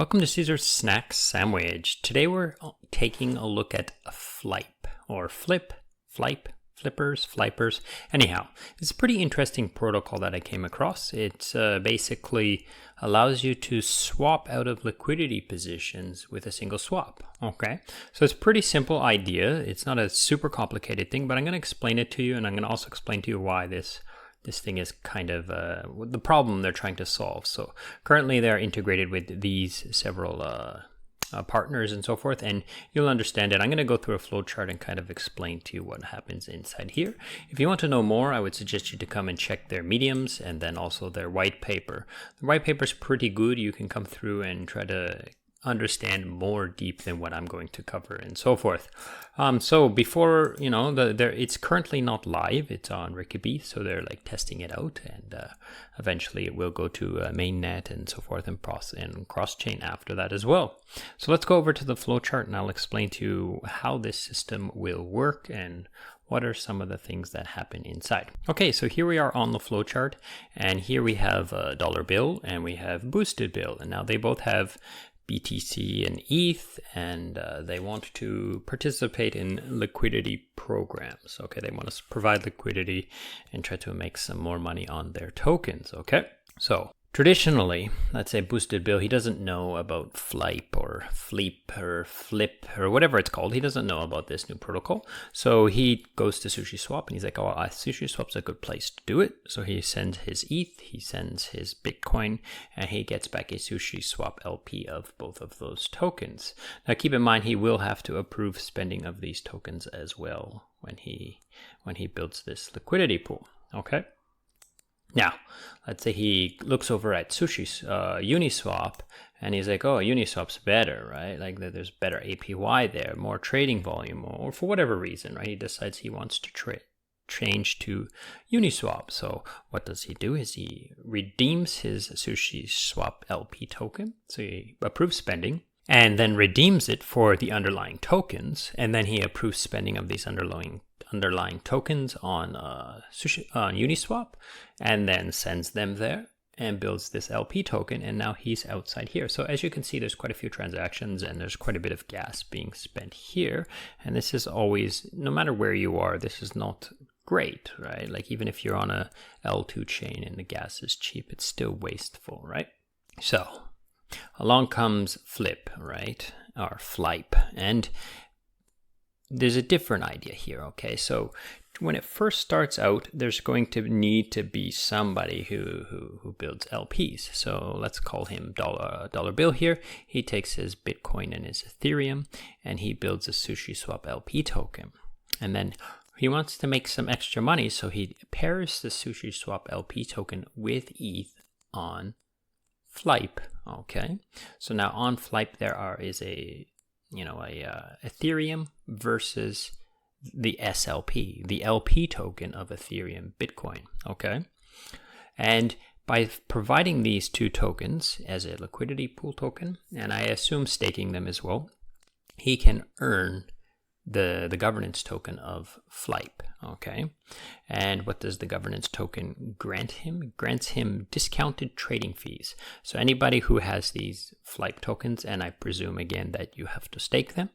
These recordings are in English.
Welcome to Caesar's Snacks Sandwich. Today we're taking a look at a Flype, or Flip, Flippers, Flypers. Anyhow, it's a pretty interesting protocol that I came across. It basically allows you to swap out of liquidity positions with a single swap. Okay, so it's a pretty simple idea. It's not a super complicated thing, but I'm going to explain it to you, and I'm going to also explain to you why this thing is kind of the problem they're trying to solve. So currently they're integrated with these several partners and so forth, and you'll understand it. I'm going to go through a flowchart and kind of explain to you what happens inside here. If you want to know more, I would suggest you to come and check their mediums and then also their white paper. The white paper is pretty good. You can come through and try to understand more deep than what I'm going to cover and so forth. So before, it's currently not live. It's on Rikki, so they're like testing it out, and eventually it will go to mainnet and so forth, and cross-chain after that as well. So let's go over to the flowchart and I'll explain to you how this system will work and what are some of the things that happen inside. Okay, so here we are on the flowchart, and here we have a dollar bill and we have boosted bill, and now they both have BTC and ETH, and they want to participate in liquidity programs. Okay, they want to provide liquidity and try to make some more money on their tokens. Okay, so traditionally, let's say boosted bill, he doesn't know about Flype or Fleep or Flip or whatever it's called. He doesn't know about this new protocol. So he goes to SushiSwap and he's like, oh, SushiSwap's a good place to do it. So he sends his ETH, he sends his Bitcoin, and he gets back a SushiSwap LP of both of those tokens. Now keep in mind, he will have to approve spending of these tokens as well when he builds this liquidity pool. Okay. Now, let's say he looks over at Uniswap, and he's like, oh, Uniswap's better, right? Like there's better APY there, more trading volume, or for whatever reason, right? He decides he wants to change to Uniswap. So what does he do is he redeems his SushiSwap LP token. So he approves spending and then redeems it for the underlying tokens, and then he approves spending of these underlying tokens on Uniswap, and then sends them there and builds this LP token, and now he's outside here. So as you can see, there's quite a few transactions and there's quite a bit of gas being spent here, and this is always, no matter where you are, this is not great, right? Like even if you're on a L2 chain and the gas is cheap, it's still wasteful, right? So along comes Flip, right? Or Flype, and there's a different idea here, okay? So when it first starts out, there's going to need to be somebody who builds LPs. So let's call him Dollar Bill here. He takes his Bitcoin and his Ethereum, and he builds a SushiSwap LP token. And then he wants to make some extra money, so he pairs the SushiSwap LP token with ETH on Flype, okay? So now on Flype is a Ethereum versus the SLP, the LP token of Ethereum Bitcoin, okay? And by providing these two tokens as a liquidity pool token, and I assume staking them as well, he can earn the governance token of Flype, okay? And what does the governance token grant him? It grants him discounted trading fees. So anybody who has these Flype tokens, and I presume again that you have to stake them,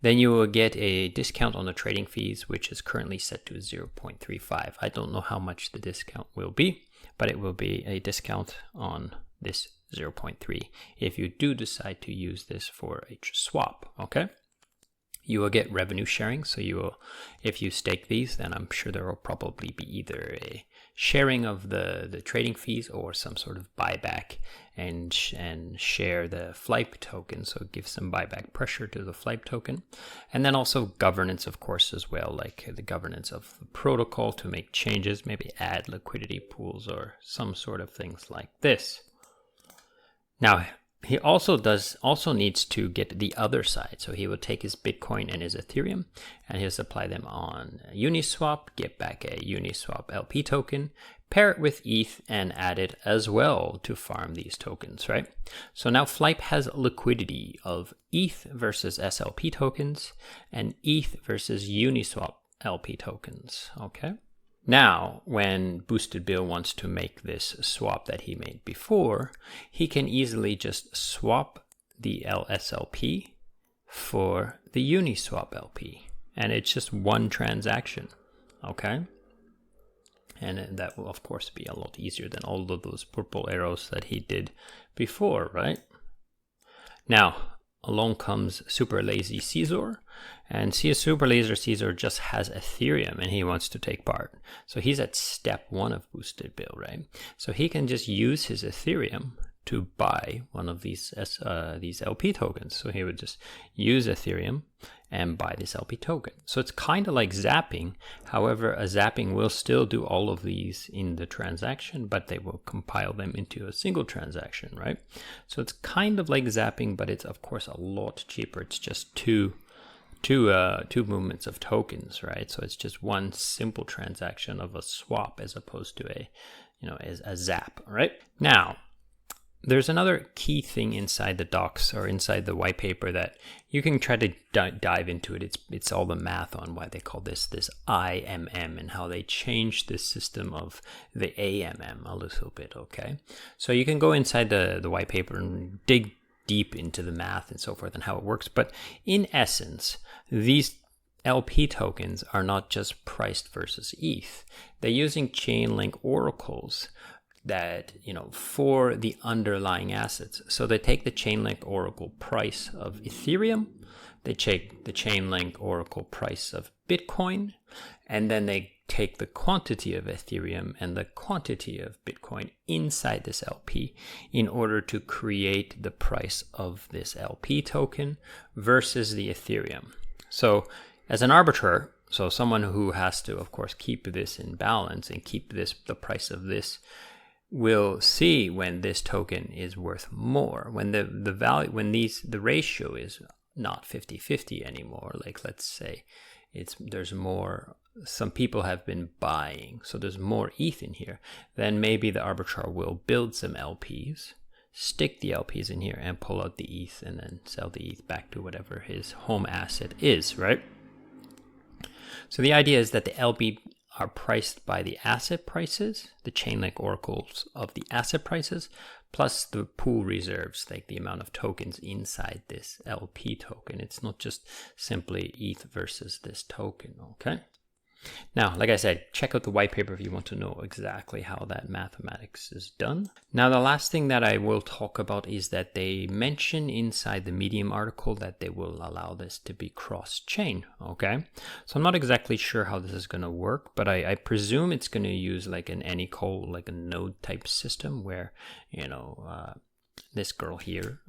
then you will get a discount on the trading fees, which is currently set to 0.35. I don't know how much the discount will be, but it will be a discount on this 0.3 if you do decide to use this for a swap, okay? You will get revenue sharing, so if you stake these, then I'm sure there will probably be either a sharing of the trading fees or some sort of buyback and share the Flype token, so give some buyback pressure to the Flype token. And then also governance, of course, as well, like the governance of the protocol to make changes, maybe add liquidity pools or some sort of things like this. Now, he also needs to get the other side. So he will take his Bitcoin and his Ethereum and he'll supply them on Uniswap, get back a Uniswap LP token, pair it with ETH and add it as well to farm these tokens, right? So now Flype has liquidity of ETH versus SLP tokens and ETH versus Uniswap LP tokens, okay? Now, when Boosted Bill wants to make this swap that he made before, he can easily just swap the LSLP for the Uniswap LP. And it's just one transaction, okay? And that will, of course, be a lot easier than all of those purple arrows that he did before, right? Now, along comes Super Lazy Caesar, and Super Lazy Caesar just has Ethereum and he wants to take part. So he's at step 1 of Boosted Bill, right? So he can just use his Ethereum to buy one of these LP tokens. So he would just use Ethereum and buy this LP token. So it's kind of like zapping. However, a zapping will still do all of these in the transaction, but they will compile them into a single transaction, right? So it's kind of like zapping, but it's of course a lot cheaper. It's just two movements of tokens, right? So it's just one simple transaction of a swap as opposed to a zap, right? Now, there's another key thing inside the docs or inside the white paper that you can try to dive into it. It's all the math on why they call this IMM and how they changed this system of the AMM a little bit, okay? So you can go inside the white paper and dig deep into the math and so forth and how it works. But in essence, these LP tokens are not just priced versus ETH. They're using Chainlink oracles that, for the underlying assets. So they take the Chainlink Oracle price of Ethereum, they take the Chainlink Oracle price of Bitcoin, and then they take the quantity of Ethereum and the quantity of Bitcoin inside this LP in order to create the price of this LP token versus the Ethereum. So as an arbiter, so someone who has to, of course, keep this in balance and keep the price of this, will see when this token is worth more, when the value, when the ratio is not 50-50 anymore. Like, let's say there's more, some people have been buying, so there's more ETH in here, then maybe the arbitrar will build some LPs, stick the LPs in here and pull out the ETH and then sell the ETH back to whatever his home asset is, right? So the idea is that the LP are priced by the asset prices, the Chainlink oracles of the asset prices, plus the pool reserves, like the amount of tokens inside this LP token. It's not just simply ETH versus this token, okay? Now, like I said, check out the white paper if you want to know exactly how that mathematics is done. Now, the last thing that I will talk about is that they mention inside the Medium article that they will allow this to be cross-chain, okay? So I'm not exactly sure how this is going to work, but I presume it's going to use like an Anycall, like a node type system where, this girl here,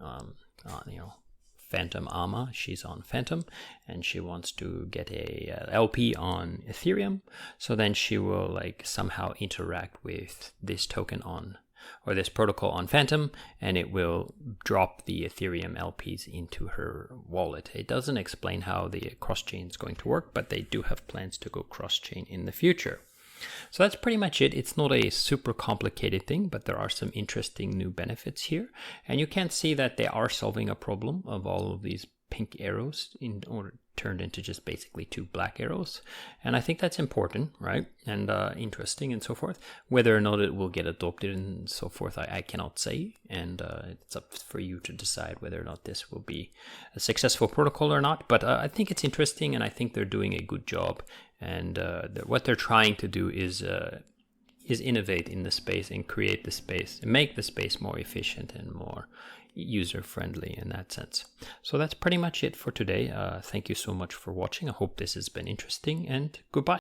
Phantom Ama, she's on Phantom and she wants to get a LP on Ethereum, so then she will like somehow interact with this token on, or this protocol on Phantom, and it will drop the Ethereum LPs into her wallet. It doesn't explain how the cross-chain is going to work, but they do have plans to go cross-chain in the future. So that's pretty much it. It's not a super complicated thing, but there are some interesting new benefits here. And you can see that they are solving a problem of all of these pink arrows turned into just basically 2 black arrows. And I think that's important, right? And interesting and so forth. Whether or not it will get adopted and so forth, I cannot say. And it's up for you to decide whether or not this will be a successful protocol or not. But I think it's interesting, and I think they're doing a good job. And what they're trying to do is innovate in the space and create the space and make the space more efficient and more user-friendly in that sense. So that's pretty much it for today. Thank you so much for watching. I hope this has been interesting, and goodbye.